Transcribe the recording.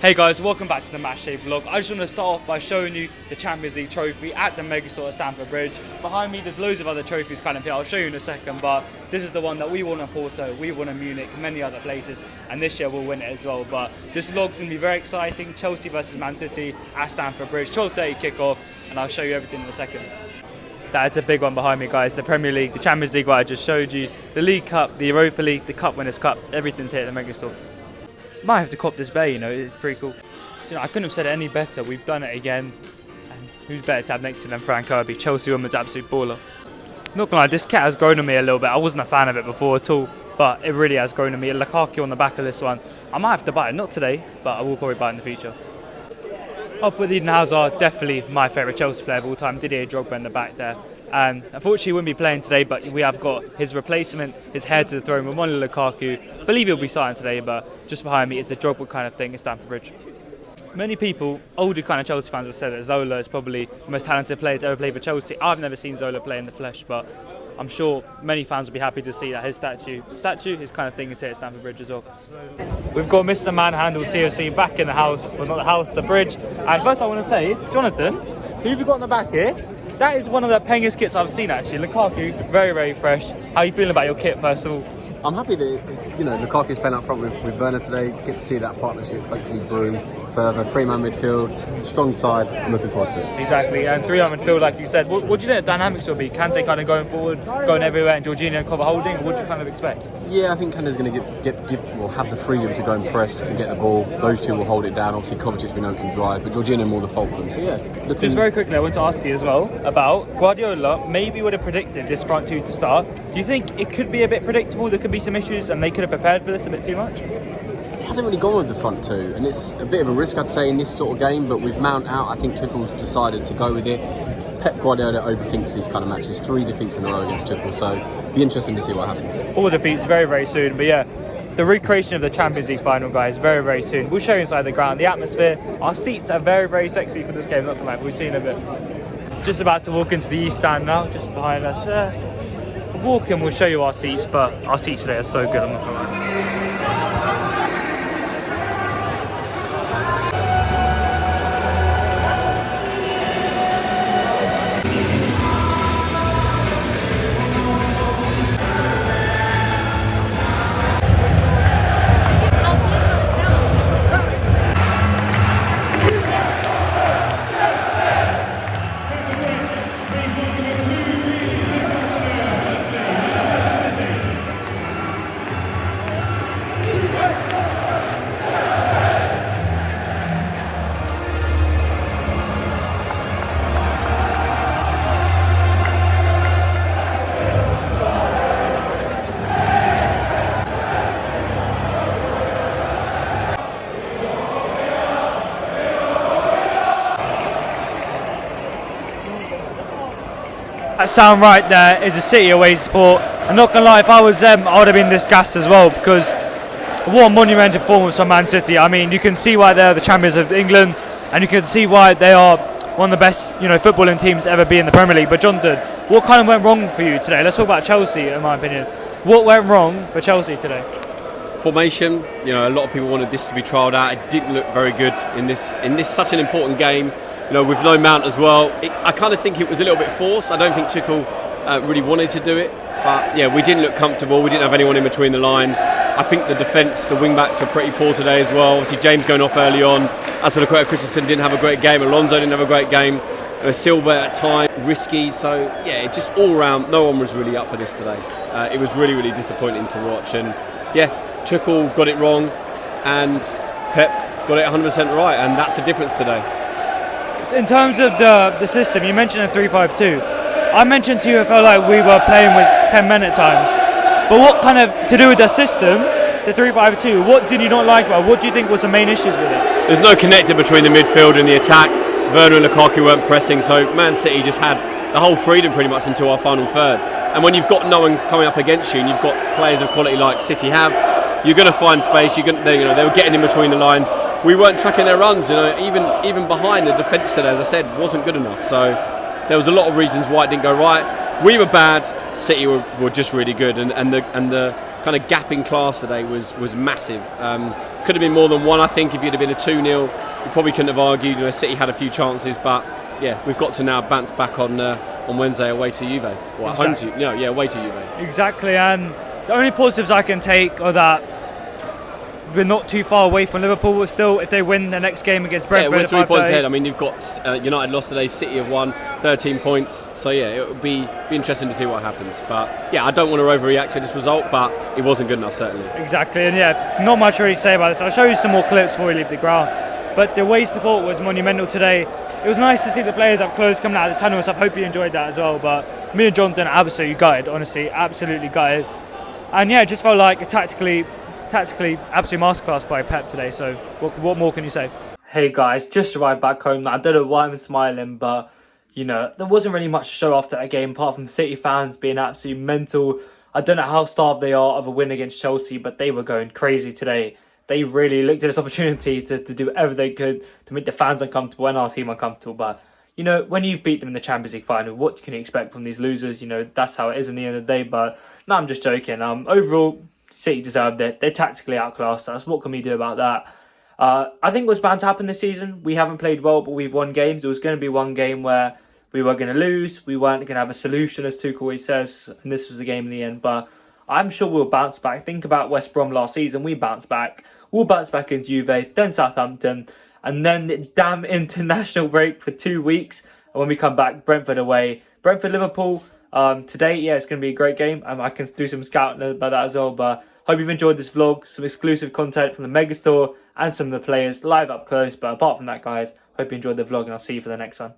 Hey guys, welcome back to the Matchday vlog. I just want to start off by showing you the Champions League trophy at the Megastore at Stamford Bridge. Behind me there's loads of other trophies kind of here, I'll show you in a second, but this is the one that we won at Porto, we won in Munich, many other places, and this year we'll win it as well. But this vlog's going to be very exciting. Chelsea versus Man City at Stamford Bridge, 12:30 kickoff, and I'll show you everything in a second. That's a big one behind me, guys. The Premier League, the Champions League, what I just showed you, the League Cup, the Europa League, the Cup Winners' Cup, everything's here at the Megastore. Might have to cop this bay, you know, it's pretty cool. You know, I couldn't have said it any better. We've done it again, and who's better to have next to than Frank Kirby? Chelsea women's absolute baller. Not gonna lie, this kit has grown on me a little bit. I wasn't a fan of it before at all, but it really has grown on me. Lukaku on the back of this one. I might have to buy it, not today, but I will probably buy it in the future. Up with Eden Hazard, definitely my favourite Chelsea player of all time. Didier Drogba in the back there. And unfortunately he wouldn't be playing today, but we have got his replacement, his heir to the throne, Romelu Lukaku. I believe he'll be starting today, but just behind me is the Drogba kind of thing at Stamford Bridge. Many people, older kind of Chelsea fans, have said that Zola is probably the most talented player to ever play for Chelsea. I've never seen Zola play in the flesh, but I'm sure many fans will be happy to see that his statue, his kind of thing is here at Stamford Bridge as well. We've got Mr. Manhandle CFC back in the house, well not the house, the bridge. And first I want to say, Jonathan, who have you got on the back here? That is one of the pengest kits I've seen actually. Lukaku, very, very fresh. How are you feeling about your kit first of all? I'm happy that Lukaku's playing up front with Werner today. Get to see that partnership hopefully brew further. Three-man midfield, strong side. I'm looking forward to it. Exactly, and three-man midfield, like you said. What do you think the dynamics will be? Kante kind of going forward, going everywhere, and Jorginho and Cover holding. What do you kind of expect? Yeah, I think Kante's going to have the freedom to go and press and get the ball. Those two will hold it down. Obviously, Kovacic we know can drive, but Jorginho more the fulcrum. So yeah. Just very quickly, I want to ask you as well about Guardiola. Maybe would have predicted this front two to start. Do you think it could be a bit predictable? There could be some issues, and they could have prepared for this a bit too much? It hasn't really gone with the front two, and it's a bit of a risk, I'd say, in this sort of game. But with Mount out, I think Tuchel's decided to go with it. Pep Guardiola overthinks these kind of matches. 3 defeats in a row against Tuchel, so it'll be interesting to see what happens. 4 defeats very, very soon. But yeah, the recreation of the Champions League final, guys, very, very soon. We'll show you inside the ground. The atmosphere, our seats are very, very sexy for this game. Not gonna lie, we've seen a bit. Just about to walk into the East Stand now, just behind us there. Walk in, we'll show you our seats, but our seats today are so good, I'm not gonna lie. That sound right there is a City away support. I'm not gonna lie, if I was them, I would have been disgusted as well, because what a monumental performance from Man City. I mean, you can see why they're the champions of England, and you can see why they are one of the best, footballing teams to ever be in the Premier League. But Jonathan, what kind of went wrong for you today? Let's talk about Chelsea, in my opinion. What went wrong for Chelsea today? Formation. A lot of people wanted this to be trialled out. It didn't look very good in this such an important game. With no Mount as well, I kind of think it was a little bit forced. I don't think Tuchel really wanted to do it, but yeah, we didn't look comfortable. We didn't have anyone in between the lines. I think the defence, the wing backs were pretty poor today as well. Obviously, James going off early on. Azpilicueta Christensen didn't have a great game. Alonso didn't have a great game. Silva at time risky. So yeah, just all round, no one was really up for this today. It was really, really disappointing to watch. And yeah, Tuchel got it wrong, and Pep got it 100% right, and that's the difference today. In terms of the system, you mentioned a 3-5-2. I mentioned to you I felt like we were playing with 10 men at times. But what kind of, to do with the system, the 3-5-2, what did you not like about it? What do you think was the main issues with it? There's no connector between the midfield and the attack. Werner and Lukaku weren't pressing, so Man City just had the whole freedom pretty much until our final third. And when you've got no one coming up against you, and you've got players of quality like City have, you're going to find space. They were getting in between the lines. We weren't tracking their runs, even behind the defence today, as I said, wasn't good enough. So there was a lot of reasons why it didn't go right. We were bad, City were just really good, and the kind of gap in class today was massive. Could have been more than one, I think. If you'd have been a 2-0, you probably couldn't have argued. City had a few chances, but yeah, we've got to now bounce back on Wednesday away to Juve. Well, exactly. home to away to Juve. Exactly, and the only positives I can take are that we're not too far away from Liverpool, but still, if they win the next game against Brentford, we're 3 points ahead. I mean, you've got United lost today, City have won, 13 points. So yeah, it would be interesting to see what happens. But yeah, I don't want to overreact to this result, but it wasn't good enough, certainly. Exactly, and yeah, not much really to say about this. I'll show you some more clips before we leave the ground. But the away support was monumental today. It was nice to see the players up close coming out of the tunnel, so I hope you enjoyed that as well. But me and Jonathan are absolutely gutted, honestly, absolutely gutted. And yeah, it just felt like a tactically absolute masterclass by Pep today. So what more can you say? Hey guys, just arrived back home. I don't know why I'm smiling, but there wasn't really much to show after that game apart from the City fans being absolutely mental. I don't know how starved they are of a win against Chelsea, but they were going crazy today. They really looked at this opportunity to do whatever they could to make the fans uncomfortable and our team uncomfortable. But when you've beat them in the Champions League final, what can you expect from these losers? That's how it is in the end of the day. But no, I'm just joking. Overall, City deserved it. They tactically outclassed us. What can we do about that? I think what's bound to happen this season, we haven't played well, but we've won games. There was going to be one game where we were going to lose. We weren't going to have a solution, as Tuchel always says, and this was the game in the end. But I'm sure we'll bounce back. Think about West Brom last season. We bounced back. We'll bounce back into Juve, then Southampton, and then the damn international break for 2 weeks. And when we come back, Brentford away. Brentford-Liverpool. Today, yeah, it's going to be a great game. I can do some scouting about that as well. But hope you've enjoyed this vlog. Some exclusive content from the Megastore and some of the players live up close. But apart from that, guys, hope you enjoyed the vlog and I'll see you for the next one.